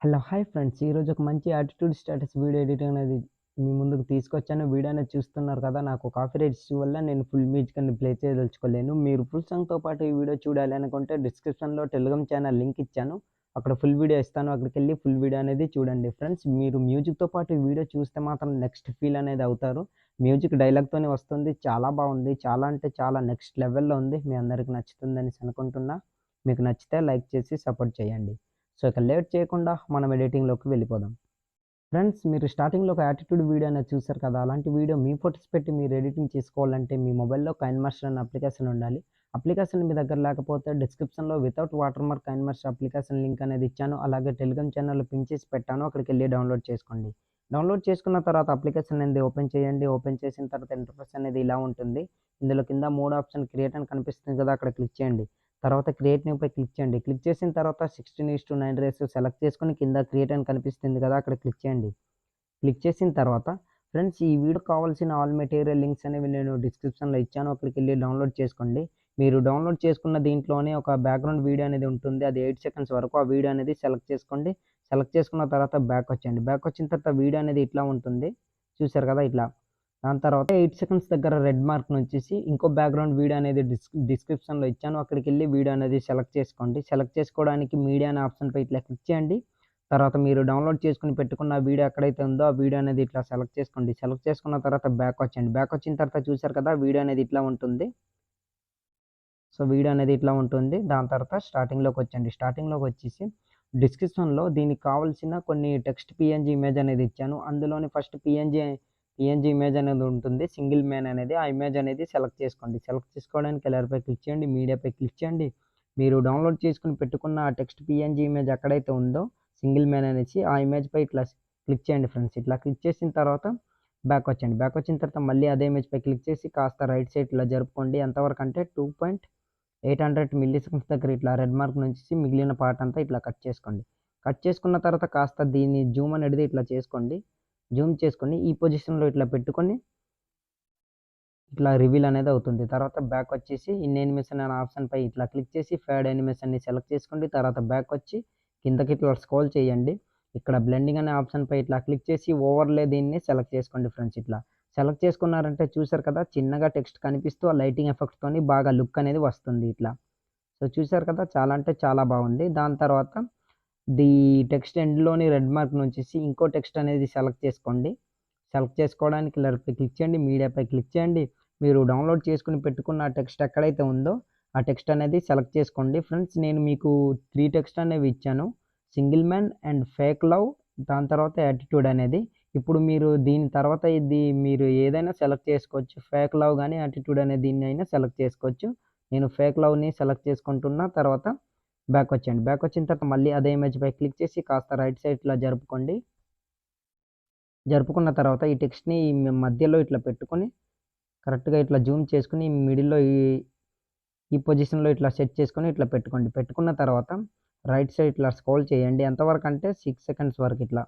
Hello hi friends. ఈరోజు ఒక మంచి యాటిట్యూడ్ స్టేటస్ వీడియో ఎడిటింగ్ అనేది మీ ముందుకు తీసుకొచ్చాను. వీడియో అనేది చూస్తున్నారు కదా, నాకు కాపీరైట్ ఇష్యూ వల్ల నేను ఫుల్ మ్యూజిక్ అని ప్లే చేయదలుచుకోలేను. మీరు ఫుల్ సాంగ్తో పాటు ఈ వీడియో చూడాలి అనుకుంటే డిస్క్రిప్షన్లో టెలిగ్రామ్ ఛానల్ లింక్ ఇచ్చాను. అక్కడ ఫుల్ వీడియో ఇస్తాను, అక్కడికి వెళ్ళి ఫుల్ వీడియో అనేది చూడండి ఫ్రెండ్స్. మీరు మ్యూజిక్తో పాటు ఈ వీడియో చూస్తే మాత్రం నెక్స్ట్ ఫీల్ అనేది అవుతారు. మ్యూజిక్ డైలాగ్తోనే వస్తుంది, చాలా బాగుంది, చాలా అంటే చాలా నెక్స్ట్ లెవెల్లో ఉంది. మీ అందరికి నచ్చుతుందని అనుకుంటున్నా. మీకు నచ్చితే లైక్ చేసి సపోర్ట్ చేయండి. సో ఇక లేట్ చేయకుండా మనం ఎడిటింగ్లోకి వెళ్ళిపోదాం. ఫ్రెండ్స్, మీరు స్టార్టింగ్లో ఒక యాటిట్యూడ్ వీడియో అనేది చూసారు కదా, అలాంటి వీడియో మీ ఫొటోస్ పెట్టి మీరు ఎడిటింగ్ చేసుకోవాలంటే మీ మొబైల్లో కైన్మాస్టర్ అనే అప్లికేషన్ ఉండాలి. అప్లికేషన్ మీ దగ్గర లేకపోతే డిస్క్రిప్షన్లో without water mark కైన్మాస్టర్ application link అనేది ఇచ్చాను. అలాగే టెలిగ్రామ్ ఛానల్లో పిన్ చేసి పెట్టాను, అక్కడికి వెళ్ళి డౌన్లోడ్ చేసుకోండి. డౌన్లోడ్ చేసుకున్న తర్వాత అప్లికేషన్ అనేది ఓపెన్ చేయండి. ఓపెన్ చేసిన తర్వాత ఇంటర్ఫేస్ అనేది ఇలా ఉంటుంది. ఇందులో కింద 3 ఆప్షన్ క్రియేట్ అని కనిపిస్తుంది కదా, అక్కడ క్లిక్ చేయండి. తర్వాత క్రియేట్ న్యూపై క్లిక్ చేయండి. క్లిక్ చేసిన తర్వాత 16:9 రేషియో సెలెక్ట్ చేసుకొని కింద క్రియేట్ అని కనిపిస్తుంది కదా, అక్కడ క్లిక్ చేయండి. క్లిక్ చేసిన తర్వాత ఫ్రెండ్స్, ఈ వీడియో కావాల్సిన ఆల్ మెటీరియల్ లింక్స్ అనేవి నేను డిస్క్రిప్షన్లో ఇచ్చాను, అక్కడికి వెళ్ళి డౌన్లోడ్ చేసుకోండి. మీరు డౌన్లోడ్ చేసుకున్న దీంట్లోనే ఒక బ్యాక్గ్రౌండ్ వీడియో అనేది ఉంటుంది, అది 8 సెకండ్స్ వరకు. ఆ వీడియో అనేది సెలెక్ట్ చేసుకోండి. సెలెక్ట్ చేసుకున్న తర్వాత బ్యాక్ వచ్చేయండి. బ్యాక్ వచ్చిన తర్వాత వీడియో అనేది ఇట్లా ఉంటుంది, చూసారు కదా ఇట్లా. దాని తర్వాత 8 సెకండ్స్ దగ్గర రెడ్ మార్క్ వచ్చేసి ఇంకో బ్యాక్గ్రౌండ్ వీడియో అనేది డిస్క్రిప్షన్లో ఇచ్చాను, అక్కడికి వెళ్ళి వీడియో అనేది సెలెక్ట్ చేసుకోండి. సెలెక్ట్ చేసుకోవడానికి మీడియా అనే ఆప్షన్పై ఇట్లా క్లిక్ చేయండి. తర్వాత మీరు డౌన్లోడ్ చేసుకుని పెట్టుకున్న వీడియో ఎక్కడైతే ఉందో ఆ వీడియో అనేది ఇట్లా సెలెక్ట్ చేసుకోండి. సెలెక్ట్ చేసుకున్న తర్వాత బ్యాక్ వచ్చేయండి. బ్యాక్ వచ్చిన తర్వాత చూసారు కదా, వీడియో అనేది ఇట్లా ఉంటుంది. సో వీడియో అనేది ఇట్లా ఉంటుంది. దాని తర్వాత స్టార్టింగ్లోకి వచ్చండి. స్టార్టింగ్లోకి వచ్చేసి డిస్క్రిప్షన్లో దీనికి కావాల్సిన కొన్ని టెక్స్ట్ పిఎన్జీ ఇమేజ్ అనేది ఇచ్చాను. అందులోని ఫస్ట్ పిఎన్జీ ఇమేజ్ అనేది ఉంటుంది, సింగిల్ మ్యాన్ అనేది. ఆ ఇమేజ్ అనేది సెలెక్ట్ చేసుకోండి. సెలెక్ట్ చేసుకోవడానికి కలర్పై క్లిక్ చేయండి, మీడియాపై క్లిక్ చేయండి. మీరు డౌన్లోడ్ చేసుకుని పెట్టుకున్న ఆ టెక్స్ట్ పిఎన్జీ ఇమేజ్ ఎక్కడైతే ఉందో సింగిల్ మ్యాన్ అనేసి ఆ ఇమేజ్పై ఇట్లా క్లిక్ చేయండి ఫ్రెండ్స్. ఇట్లా క్లిక్ చేసిన తర్వాత బ్యాక్ వచ్చండి. బ్యాక్ వచ్చిన తర్వాత మళ్ళీ అదే ఇమేజ్పై క్లిక్ చేసి కాస్త రైట్ సైడ్ ఇలా జరుపుకోండి. ఎంతవరకు అంటే 2.800 మిల్లీ సెకండ్స్ దగ్గర ఇట్లా రెడ్ మార్క్ నుంచి మిగిలిన పార్ట్ అంతా ఇట్లా కట్ చేసుకోండి. కట్ చేసుకున్న తర్వాత కాస్త దీన్ని జూమ్ అనేది ఇట్లా చేసుకోండి. జూమ్ చేసుకొని ఈ పొజిషన్లో ఇట్లా పెట్టుకొని ఇట్లా రివీల్ అనేది అవుతుంది. తర్వాత బ్యాక్ వచ్చేసి ఇన్ యానిమేషన్ అనే ఆప్షన్పై ఇట్లా క్లిక్ చేసి ఫేడ్ యానిమేషన్ని సెలెక్ట్ చేసుకోండి. తర్వాత బ్యాక్ వచ్చి కిందకి ఇట్లా స్క్రోల్ చేయండి. ఇక్కడ బ్లెండింగ్ అనే ఆప్షన్పై ఇట్లా క్లిక్ చేసి ఓవర్లే దీన్ని సెలెక్ట్ చేసుకోండి ఫ్రెండ్స్. ఇట్లా సెలెక్ట్ చేసుకున్నారంటే చూసారు కదా, చిన్నగా టెక్స్ట్ కనిపిస్తూ ఆ లైటింగ్ ఎఫెక్ట్తోని బాగా లుక్ అనేది వస్తుంది ఇట్లా. సో చూసారు కదా, చాలా అంటే చాలా బాగుంది. దాని తర్వాత టెక్స్ట్ ఎండ్లోని రెడ్ మార్క్ నుంచేసి ఇంకో టెక్స్ట్ అనేది సెలెక్ట్ చేసుకోండి. సెలెక్ట్ చేసుకోవడానికి లెఫ్ట్‌పై క్లిక్ చేయండి, మీడియాపై క్లిక్ చేయండి. మీరు డౌన్లోడ్ చేసుకుని పెట్టుకున్న ఆ టెక్స్ట్ ఎక్కడైతే ఉందో ఆ టెక్స్ట్ అనేది సెలెక్ట్ చేసుకోండి. ఫ్రెండ్స్, నేను మీకు 3 టెక్స్ట్ అనేవి ఇచ్చాను, single man and fake love, దాని తర్వాత యాటిట్యూడ్ అనేది. ఇప్పుడు మీరు దీని తర్వాత ఇది మీరు ఏదైనా సెలెక్ట్ చేసుకోవచ్చు, ఫేక్ లవ్ కానీ యాటిట్యూడ్ అనే దీన్ని అయినా సెలెక్ట్ చేసుకోవచ్చు. నేను ఫేక్ లవ్ని సెలెక్ట్ చేసుకుంటున్న తర్వాత బ్యాక్ వచ్చేయండి. బ్యాక్ వచ్చిన తర్వాత మళ్ళీ అదే ఇమేజ్పై క్లిక్ చేసి కాస్త రైట్ సైడ్ ఇట్లా జరుపుకోండి. జరుపుకున్న తర్వాత ఈ టెక్స్ట్‌ని మధ్యలో ఇట్లా పెట్టుకొని కరెక్ట్‌గా ఇట్లా జూమ్ చేసుకొని మిడిల్‌లో ఈ పొజిషన్‌లో ఇట్లా సెట్ చేసుకొని ఇట్లా పెట్టుకోండి. పెట్టుకున్న తర్వాత రైట్ సైడ్ ఇట్లా స్క్రోల్ చేయండి. ఎంతవరకు అంటే 6 సెకండ్స్ వరకు ఇట్లా.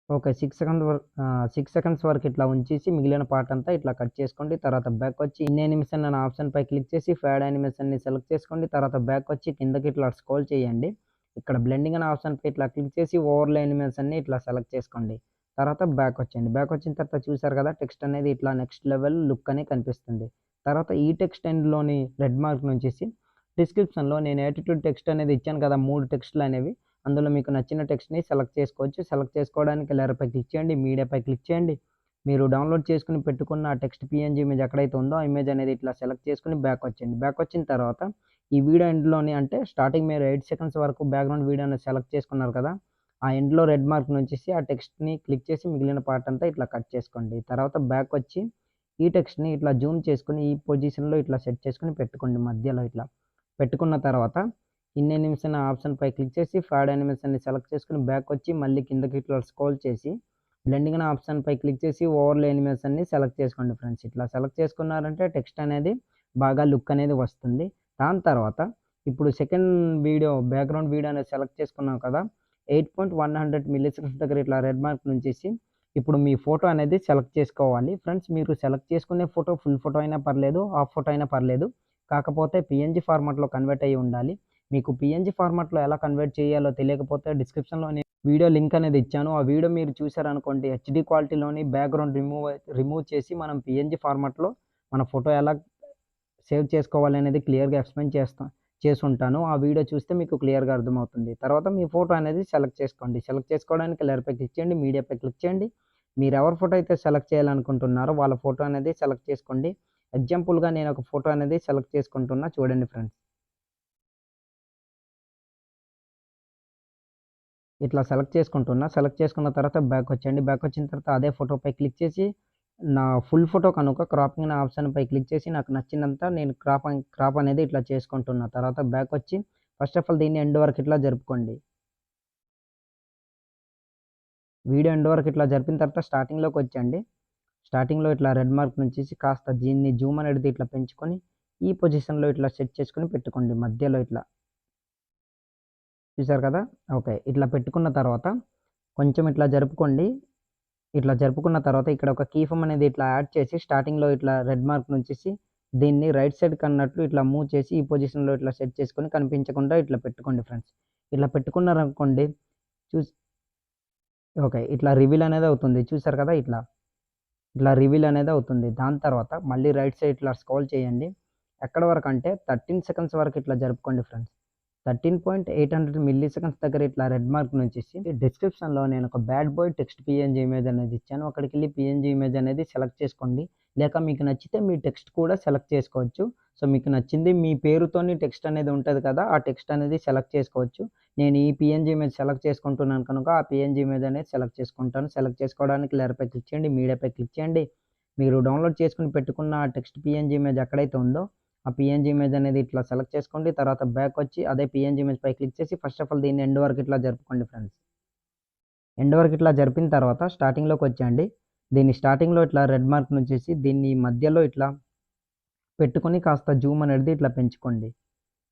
ఓకే. 6 సెకండ్స్ వరకు ఇట్లా ఉంచేసి మిగిలిన పార్ట్ అంతా ఇట్లా కట్ చేసుకోండి. తర్వాత బ్యాక్ వచ్చి ఇన్ యానిమేషన్ అనే ఆప్షన్‌పై క్లిక్ చేసి ఫేడ్ యానిమేషన్‌ని సెలెక్ట్ చేసుకోండి. తర్వాత బ్యాక్ వచ్చి కిందకి ఇట్లా స్క్రోల్ చేయండి. ఇక్కడ బ్లెండింగ్ అనే ఆప్షన్‌పై ఇట్లా క్లిక్ చేసి ఓవర్లే యానిమేషన్‌ని ఇట్లా సెలెక్ట్ చేసుకోండి. తర్వాత బ్యాక్ వచ్చేయండి. బ్యాక్ వచ్చిన తర్వాత చూసారు కదా, టెక్స్ట్ అనేది ఇట్లా నెక్స్ట్ లెవెల్ లుక్ అని కనిపిస్తుంది. తర్వాత ఈ టెక్స్ట్ ఎండ్‌లోని రెడ్ మార్క్ నుంచేసి డిస్క్రిప్షన్‌లో నేను యాటిట్యూడ్ టెక్స్ట్ అనేది ఇచ్చాను కదా, 3 టెక్స్ట్‌లు అనేవి. అందులో మీకు నచ్చిన టెక్స్ట్‌ని సెలెక్ట్ చేసుకోవచ్చు. సెలెక్ట్ చేసుకోవడానికి లేయర్‌పై క్లిక్ చేయండి, మీడియాపై క్లిక్ చేయండి. మీరు డౌన్లోడ్ చేసుకుని పెట్టుకున్న ఆ టెక్స్ట్ పీఎన్జీ ఇమేజ్ ఎక్కడైతే ఉందో ఆ ఇమేజ్ అనేది ఇట్లా సెలెక్ట్ చేసుకొని బ్యాక్ వచ్చేయండి. బ్యాక్ వచ్చిన తర్వాత ఈ వీడియో ఎండ్‌లోని అంటే స్టార్టింగ్ మీరు 8 సెకండ్స్ వరకు బ్యాక్‌గ్రౌండ్ వీడియో అనేది సెలెక్ట్ చేసుకున్నారు కదా, ఆ ఎండ్‌లో రెడ్ మార్క్ నుంచేసి ఆ టెక్స్ట్‌ని క్లిక్ చేసి మిగిలిన పార్ట్ అంతా ఇట్లా కట్ చేసుకోండి. తర్వాత బ్యాక్ వచ్చి ఈ టెక్స్ట్‌ని ఇట్లా జూమ్ చేసుకొని ఈ పొజిషన్‌లో ఇట్లా సెట్ చేసుకొని పెట్టుకోండి మధ్యలో ఇట్లా. పెట్టుకున్న తర్వాత ఇన్ యానిమేషన్ ఆప్షన్‌పై క్లిక్ చేసి ఫేడ్ యానిమేషన్‌ని సెలెక్ట్ చేసుకొని బ్యాక్ వచ్చి మళ్ళీ కిందకి ఇట్లా స్క్రోల్ చేసి బ్లెండింగ్ అనే ఆప్షన్‌పై క్లిక్ చేసి ఓవర్లే యానిమేషన్‌ని సెలెక్ట్ చేసుకోండి ఫ్రెండ్స్. ఇట్లా సెలెక్ట్ చేసుకున్నారంటే టెక్స్ట్ అనేది బాగా లుక్ అనేది వస్తుంది. దాని తర్వాత ఇప్పుడు సెకండ్ వీడియో బ్యాక్‌గ్రౌండ్ వీడియో అనేది సెలెక్ట్ చేసుకున్నాం కదా, 8.100 మిల్లీ సెకండ్స్ దగ్గర ఇట్లా రెడ్ మార్క్ నుంచేసి ఇప్పుడు మీ ఫోటో అనేది సెలెక్ట్ చేసుకోవాలి. ఫ్రెండ్స్, మీరు సెలెక్ట్ చేసుకునే ఫోటో ఫుల్ ఫోటో అయినా పర్లేదు, హాఫ్ ఫోటో అయినా పర్లేదు. కాకపోతే పీఎన్జీ ఫార్మాట్‌లో కన్వర్ట్ అయ్యి ఉండాలి. మీకు పిఎన్జీ ఫార్మాట్లో ఎలా కన్వర్ట్ చేయాలో తెలియకపోతే డిస్క్రిప్షన్లో నేను వీడియో లింక్ అనేది ఇచ్చాను. ఆ వీడియో మీరు చూసారనుకోండి, హెచ్‌డి క్వాలిటీలోని బ్యాక్‌గ్రౌండ్ రిమూవ్ చేసి మనం పిఎన్జీ ఫార్మాట్లో మన ఫోటో ఎలా సేవ్ చేసుకోవాలనేది క్లియర్‌గా ఎక్స్‌ప్లెయిన్ చేసుంటాను. ఆ వీడియో చూస్తే మీకు క్లియర్‌గా అర్థమవుతుంది. తర్వాత మీ ఫోటో అనేది సెలెక్ట్ చేసుకోండి. సెలెక్ట్ చేసుకోవడానికి లేయర్‌పై క్లిక్ చేయండి. మీడియాపై క్లిక్ చేయండి. మీరు ఎవరి ఫోటో అయితే సెలెక్ట్ చేయాలనుకుంటున్నారో వాళ్ళ ఫోటో అనేది సెలెక్ట్ చేసుకోండి. ఎగ్జాంపుల్‌గా నేను ఒక ఫోటో అనేది సెలెక్ట్ చేసుకుంటున్నా చూడండి ఫ్రెండ్స్. ఇట్లా సెలెక్ట్ చేసుకుంటున్నా. సెలెక్ట్ చేసుకున్న తర్వాత బ్యాక్ వచ్చేయండి. బ్యాక్ వచ్చిన తర్వాత అదే ఫోటోపై క్లిక్ చేసి నా ఫుల్ ఫోటో కనుక క్రాపింగ్ అనే ఆప్షన్‌పై క్లిక్ చేసి నాకు నచ్చినంత నేను క్రాప్ అనేది ఇట్లా చేసుకుంటున్నా. తర్వాత బ్యాక్ వచ్చి ఫస్ట్ ఆఫ్ ఆల్ దీన్ని ఎండ్ వరకు ఇట్లా జరుపుకోండి. వీడియో ఎండ్ వరకు ఇట్లా జరిపిన తర్వాత స్టార్టింగ్‌లోకి వచ్చేయండి. స్టార్టింగ్‌లో ఇట్లా రెడ్ మార్క్ నుంచి కాస్త దీన్ని జూమ్ అనేది ఇట్లా పెంచుకొని ఈ పొజిషన్‌లో ఇట్లా సెట్ చేసుకొని పెట్టుకోండి మధ్యలో ఇట్లా. చూసారు కదా! ఓకే. ఇట్లా పెట్టుకున్న తర్వాత కొంచెం ఇట్లా జరుపుకోండి. ఇట్లా జరుపుకున్న తర్వాత ఇక్కడ ఒక కీ ఫామ్ అనేది ఇట్లా యాడ్ చేసి స్టార్టింగ్‌లో ఇట్లా రెడ్ మార్క్ నుంచేసి దీన్ని రైట్ సైడ్‌కి అన్నట్లు ఇట్లా మూవ్ చేసి ఈ పొజిషన్‌లో ఇట్లా సెట్ చేసుకొని కనిపించకుండా ఇట్లా పెట్టుకోండి ఫ్రెండ్స్. ఇట్లా పెట్టుకున్నారనుకోండి చూస్ ఓకే. ఇట్లా రివీల్ అనేది అవుతుంది. చూసారు కదా! ఇట్లా రివీల్ అనేది అవుతుంది. దాని తర్వాత మళ్ళీ రైట్ సైడ్ ఇట్లా స్క్రోల్ చేయండి. ఎక్కడి వరకంటే 13 సెకండ్స్ వరకు ఇట్లా జరుపుకోండి ఫ్రెండ్స్. 13.800 మిల్లీ సెకండ్స్ దగ్గర ఇట్లా రెడ్ మార్క్ నుంచేసి డిస్క్రిప్షన్‌లో నేను ఒక bad boy text PNG image అనేది ఇచ్చాను. అక్కడికెళ్ళి పీఎన్జీ ఇమేజ్ అనేది సెలెక్ట్ చేసుకోండి. లేక మీకు నచ్చితే మీ టెక్స్ట్ కూడా సెలెక్ట్ చేసుకోవచ్చు. సో, మీకు నచ్చింది మీ పేరుతోని టెక్స్ట్ అనేది ఉంటది కదా! ఆ టెక్స్ట్ అనేది సెలెక్ట్ చేసుకోవచ్చు. నేను ఈ పీఎన్జీ ఇమేజ్ సెలెక్ట్ చేసుకుంటున్నాను కనుక ఆ పీఎన్జీ ఇమేజ్ అనేది సెలెక్ట్ చేసుకుంటాను. సెలెక్ట్ చేసుకోవడానికి లేయర్‌పై క్లిక్ చేయండి. మీడియాపై క్లిక్ చేయండి. మీరు డౌన్‌లోడ్ చేసుకొని పెట్టుకున్న ఆ టెక్స్ట్ పీఎన్జీ ఇమేజ్ ఎక్కడైతే ఉందో ఆ పీఎన్జీ ఇమేజ్ అనేది ఇట్లా సెలెక్ట్ చేసుకోండి. తర్వాత బ్యాక్ వచ్చి అదే పీఎన్జీ ఇమేజ్ పై క్లిక్ చేసి ఫస్ట్ ఆఫ్ ఆల్ దీన్ని ఎండ్ వరకు ఇట్లా జరుపుకోండి ఫ్రెండ్స్. ఎండ్ వరకు ఇట్లా జరిపిన తర్వాత స్టార్టింగ్‌లోకి వచ్చేయండి. దీన్ని స్టార్టింగ్‌లో ఇట్లా రెడ్ మార్క్ నుంచేసి దీన్ని మధ్యలో ఇట్లా పెట్టుకొని కాస్త జూమ్ అనేది ఇట్లా పెంచుకోండి.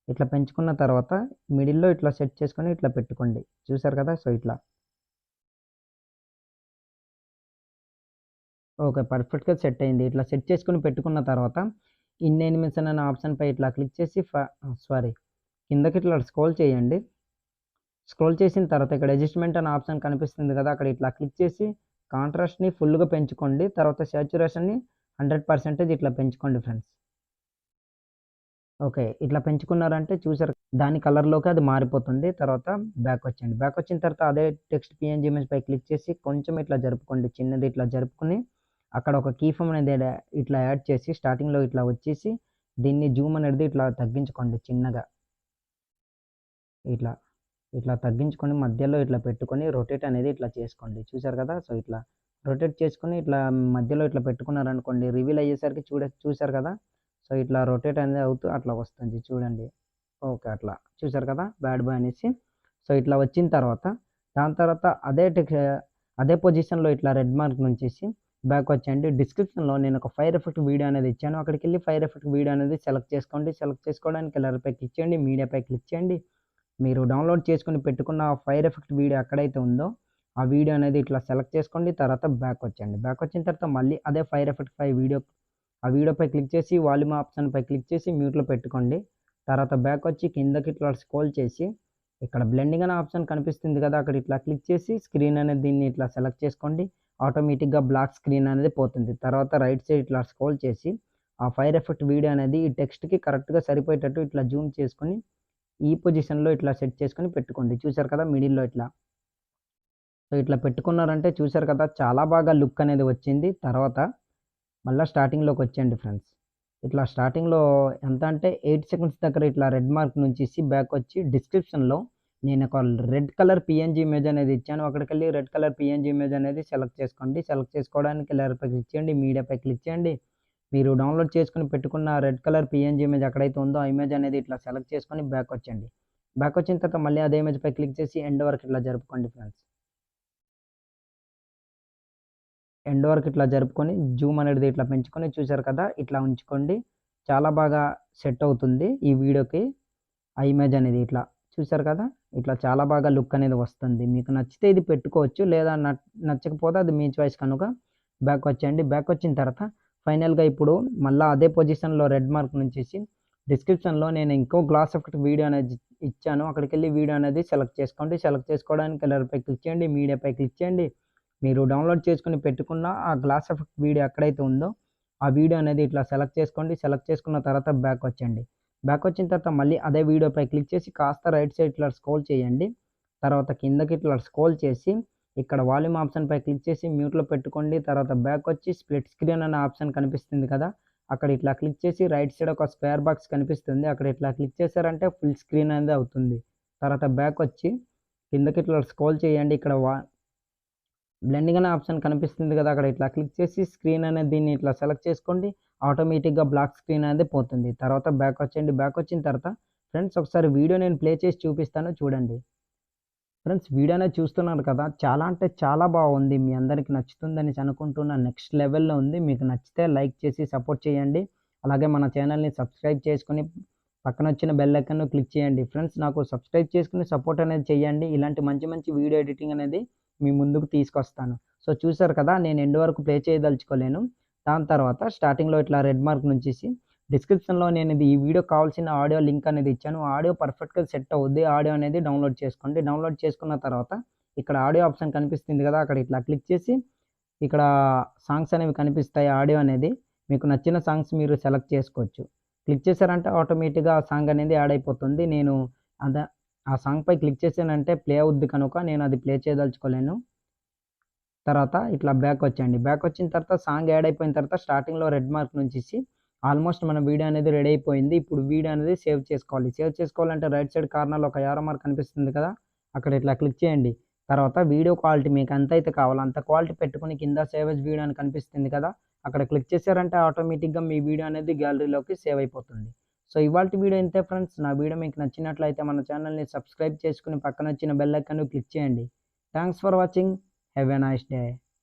ఇట్లా పెంచుకున్న తర్వాత మిడిల్‌లో ఇట్లా సెట్ చేసుకొని ఇట్లా పెట్టుకోండి. చూసారు కదా! సో, ఇట్లా. ఓకే. పర్ఫెక్ట్‌గా సెట్ అయింది. ఇట్లా సెట్ చేసుకొని పెట్టుకున్న తర్వాత ఇన్ యానిమేషన్ అనే ఆప్షన్‌పై ఇట్లా క్లిక్ చేసి సారీ కిందకి ఇట్లా స్క్రోల్ చేయండి. స్క్రోల్ చేసిన తర్వాత ఇక్కడ అడ్జస్ట్‌మెంట్ అనే ఆప్షన్ కనిపిస్తుంది కదా! అక్కడ ఇట్లా క్లిక్ చేసి కాంట్రాస్ట్‌ని ఫుల్‌గా పెంచుకోండి. తర్వాత సాచురేషన్‌ని 100% ఇట్లా పెంచుకోండి ఫ్రెండ్స్. ఓకే. ఇట్లా పెంచుకున్నారంటే చూసారు దాని కలర్‌లోకి అది మారిపోతుంది. తర్వాత బ్యాక్ వచ్చేయండి. బ్యాక్ వచ్చిన తర్వాత అదే టెక్స్ట్ పీఎన్జీ ఇమేజ్‌పై క్లిక్ చేసి కొంచెం ఇట్లా జరుపుకోండి. చిన్నది ఇట్లా జరుపుకొని అక్కడ ఒక కీ ఫామ్ అనేది ఇట్లా యాడ్ చేసి స్టార్టింగ్‌లో ఇట్లా వచ్చేసి దీన్ని జూమ్ అనేది ఇట్లా తగ్గించుకోండి చిన్నగా. ఇట్లా. ఇట్లా తగ్గించుకొని మధ్యలో ఇట్లా పెట్టుకొని రొటేట్ అనేది ఇట్లా చేసుకోండి. చూసారు కదా! సో, ఇట్లా రొటేట్ చేసుకొని ఇట్లా మధ్యలో ఇట్లా పెట్టుకున్నారనుకోండి రివీల్ అయ్యేసరికి చూసారు కదా! సో, ఇట్లా రొటేట్ అనేది అవుతూ అట్లా వస్తుంది చూడండి. ఓకే. అట్లా. చూసారు కదా! బ్యాడ్ బాయ్ అనేసి. సో, ఇట్లా వచ్చిన తర్వాత దాని తర్వాత అదే పొజిషన్‌లో ఇట్లా రెడ్ మార్క్ నుంచేసి బ్యాక్ వచ్చేయండి. డిస్క్రిప్షన్‌లో నేను ఒక ఫైర్ ఎఫెక్ట్ వీడియో అనేది ఇచ్చాను. అక్కడికెళ్ళి ఫైర్ ఎఫెక్ట్ వీడియో అనేది సెలెక్ట్ చేసుకోండి. సెలెక్ట్ చేసుకోవడానికి కలర్‌పై క్లిక్ చేయండి. మీడియాపై క్లిక్ చేయండి. మీరు డౌన్‌లోడ్ చేసుకొని పెట్టుకున్న ఫైర్ ఎఫెక్ట్ వీడియో ఎక్కడైతే ఉందో, ఆ వీడియో అనేది ఇట్లా సెలెక్ట్ చేసుకోండి. తర్వాత బ్యాక్ వచ్చేయండి. బ్యాక్ వచ్చిన తర్వాత మళ్ళీ అదే ఫైర్ ఎఫెక్ట్ ఆ వీడియోపై క్లిక్ చేసి వాల్యూమ్ ఆప్షన్‌పై క్లిక్ చేసి మ్యూట్‌లో పెట్టుకోండి. తర్వాత బ్యాక్ వచ్చి కిందకి ఇట్లా స్క్రోల్ చేసి ఇక్కడ బ్లెండింగ్ అనే ఆప్షన్ కనిపిస్తుంది కదా! అక్కడ ఇట్లా క్లిక్ చేసి స్క్రీన్ అనేది దీన్ని ఇట్లా సెలెక్ట్ చేసుకోండి. ఆటోమేటిక్‌గా బ్లాక్ స్క్రీన్ అనేది పోతుంది. తర్వాత రైట్ సైడ్ ఇట్లా స్క్రోల్ చేసి ఆ ఫైర్ ఎఫెక్ట్ వీడియో అనేది ఈ టెక్స్ట్‌కి కరెక్ట్‌గా సరిపోయేటట్టు ఇట్లా జూమ్ చేసుకొని ఈ పొజిషన్‌లో ఇట్లా సెట్ చేసుకొని పెట్టుకోండి. చూసారు కదా! మిడిల్‌లో ఇట్లా. సో, ఇట్లా పెట్టుకున్నారంటే చూసారు కదా! చాలా బాగా లుక్ అనేది వచ్చింది. తర్వాత మళ్ళా స్టార్టింగ్‌లోకి వచ్చేయండి ఫ్రెండ్స్. ఇట్లా స్టార్టింగ్‌లో ఎంత అంటే 8 సెకండ్స్ దగ్గర ఇట్లా రెడ్ మార్క్ నుంచేసి బ్యాక్ వచ్చి డిస్క్రిప్షన్‌లో నేను ఒక రెడ్ కలర్ పీఎన్జీ ఇమేజ్ అనేది ఇచ్చాను. అక్కడికెళ్ళి రెడ్ కలర్ పీఎన్జీ ఇమేజ్ అనేది సెలెక్ట్ చేసుకోండి. సెలెక్ట్ చేసుకోవడానికి లేయర్‌పై క్లిక్ చేయండి. మీడియాపై క్లిక్ చేయండి. మీరు డౌన్‌లోడ్ చేసుకొని పెట్టుకున్న రెడ్ కలర్ పీఎన్జీ ఇమేజ్ ఎక్కడైతే ఉందో ఆ ఇమేజ్ అనేది ఇట్లా సెలెక్ట్ చేసుకొని బ్యాక్ వచ్చేయండి. బ్యాక్ వచ్చిన తర్వాత మళ్ళీ అదే ఇమేజ్‌పై క్లిక్ చేసి ఎండ్ వరకు ఇట్లా జరుపుకోండి ఫ్రెండ్స్. ఎండ్ వరకు ఇట్లా జరుపుకొని జూమ్ అనేది ఇట్లా పెంచుకొని చూసారు కదా! ఇట్లా ఉంచుకోండి. చాలా బాగా సెట్ అవుతుంది ఈ వీడియోకి. ఆ ఇమేజ్ అనేది ఇట్లా. చూసారు కదా! ఇట్లా చాలా బాగా లుక్ అనేది వస్తుంది. మీకు నచ్చితే ఇది పెట్టుకోవచ్చు. లేదా నచ్చకపోతే అది మీ చాయిస్ కనుక బ్యాక్ వచ్చేయండి. బ్యాక్ వచ్చిన తర్వాత ఫైనల్‌గా ఇప్పుడు మళ్ళా అదే పొజిషన్‌లో రెడ్ మార్క్ నుంచేసి డిస్క్రిప్షన్‌లో నేను ఇంకో గ్లాస్ ఎఫెక్ట్ వీడియో అనేది ఇచ్చాను. అక్కడికెళ్ళి వీడియో అనేది సెలెక్ట్ చేసుకోండి. సెలెక్ట్ చేసుకోవడానికి కలర్‌పై క్లిక్ చేయండి. మీడియాపై క్లిక్ చేయండి. మీరు డౌన్‌లోడ్ చేసుకొని పెట్టుకున్న ఆ గ్లాస్ ఎఫెక్ట్ వీడియో ఎక్కడైతే ఉందో, ఆ వీడియో అనేది ఇట్లా సెలెక్ట్ చేసుకోండి. సెలెక్ట్ చేసుకున్న తర్వాత బ్యాక్ వచ్చేయండి. బ్యాక్ వచ్చిన తర్వాత మళ్ళీ అదే వీడియోపై క్లిక్ చేసి కాస్త రైట్ సైడ్ ఇట్లా స్క్రోల్ చేయండి. తర్వాత కిందకి ఇట్లా స్క్రోల్ చేసి ఇక్కడ వాల్యూమ్ ఆప్షన్‌పై క్లిక్ చేసి మ్యూట్‌లో పెట్టుకోండి. తర్వాత బ్యాక్ వచ్చి స్ప్లిట్ స్క్రీన్ అనే ఆప్షన్ కనిపిస్తుంది కదా! అక్కడ ఇట్లా క్లిక్ చేసి రైట్ సైడ్ ఒక స్క్వేర్ బాక్స్ కనిపిస్తుంది. అక్కడ ఇట్లా క్లిక్ చేశారంటే ఫుల్ స్క్రీన్ అనేది అవుతుంది. తర్వాత బ్యాక్ వచ్చి కిందకి ఇట్లా స్క్రోల్ చేయండి. ఇక్కడ బ్లెండింగ్ అనే ఆప్షన్ కనిపిస్తుంది కదా! అక్కడ ఇట్లా క్లిక్ చేసి స్క్రీన్ అనేది దీన్ని ఇట్లా సెలెక్ట్ చేసుకోండి. ఆటోమేటిక్‌గా బ్లాక్ స్క్రీన్ అనేది పోతుంది. తర్వాత బ్యాక్ వచ్చేయండి. బ్యాక్ వచ్చిన తర్వాత ఫ్రెండ్స్ ఒకసారి వీడియో నేను ప్లే చేసి చూపిస్తాను చూడండి. ఫ్రెండ్స్ వీడియో అనేది చూస్తున్నారు కదా! చాలా అంటే చాలా బాగుంది. మీ అందరికి నచ్చుతుందనేసి అనుకుంటున్నాను. నెక్స్ట్ లెవెల్‌లో ఉంది. మీకు నచ్చితే లైక్ చేసి సపోర్ట్ చేయండి. అలాగే మన ఛానల్‌ని సబ్స్క్రైబ్ చేసుకొని పక్కనొచ్చిన బెల్ ఐకాన్‌ను క్లిక్ చేయండి. ఫ్రెండ్స్ నాకు సబ్స్క్రైబ్ చేసుకొని సపోర్ట్ అనేది చేయండి. ఇలాంటి మంచి మంచి వీడియో ఎడిటింగ్ అనేది మీ ముందుకు తీసుకొస్తాను. సో చూసారు కదా! నేను ఎండ్ వరకు ప్లే చేయదలుచుకోలేను. దాని తర్వాత స్టార్టింగ్‌లో ఇట్లా రెడ్ మార్క్ నుంచేసి డిస్క్రిప్షన్‌లో నేను ఈ వీడియోకి కావాల్సిన ఆడియో లింక్ అనేది ఇచ్చాను. ఆడియో పర్ఫెక్ట్‌గా సెట్ అవుద్ది. ఆడియో అనేది డౌన్‌లోడ్ చేసుకోండి. డౌన్‌లోడ్ చేసుకున్న తర్వాత ఇక్కడ ఆడియో ఆప్షన్ కనిపిస్తుంది కదా! అక్కడ ఇట్లా క్లిక్ చేసి ఇక్కడ సాంగ్స్ అనేవి కనిపిస్తాయి. ఆడియో అనేది మీకు నచ్చిన సాంగ్స్ మీరు సెలెక్ట్ చేసుకోవచ్చు. క్లిక్ చేశారంటే ఆటోమేటిక్‌గా ఆ సాంగ్ అనేది యాడ్ అయిపోతుంది. నేను అద ఆ సాంగ్‌పై క్లిక్ చేశానంటే ప్లే అవుద్ది కనుక నేను అది ప్లే చేయదలుచుకోలేను. తర్వాత ఇట్లా బ్యాక్ వచ్చేయండి. బ్యాక్ వచ్చిన తర్వాత సాంగ్ యాడ్ అయిపోయిన తర్వాత స్టార్టింగ్‌లో రెడ్ మార్క్ నుంచేసి ఆల్మోస్ట్ మన వీడియో అనేది రెడీ అయిపోయింది. ఇప్పుడు వీడియో అనేది సేవ్ చేసుకోవాలి. సేవ్ చేసుకోవాలంటే రైట్ సైడ్ కార్నర్‌లో ఒక యారో మార్క్ కనిపిస్తుంది కదా! అక్కడ ఇట్లా క్లిక్ చేయండి. తర్వాత వీడియో క్వాలిటీ మీకు ఎంతైతే కావాలో అంత క్వాలిటీ పెట్టుకొని కింద సేవ్ యాస్ వీడియో అని కనిపిస్తుంది కదా! అక్కడ క్లిక్ చేశారంటే ఆటోమేటిక్‌గా మీ వీడియో అనేది గ్యాలరీలోకి సేవ్ అయిపోతుంది. సో ఇవాల్టి వీడియో ఇంతే ఫ్రెండ్స్. నా వీడియో మీకు నచ్చినట్లయితే మన ఛానల్‌ని సబ్స్క్రైబ్ చేసుకొని పక్కనొచ్చిన బెల్ ఐకాన్‌ను క్లిక్ చేయండి. Thanks for watching. Have a nice day.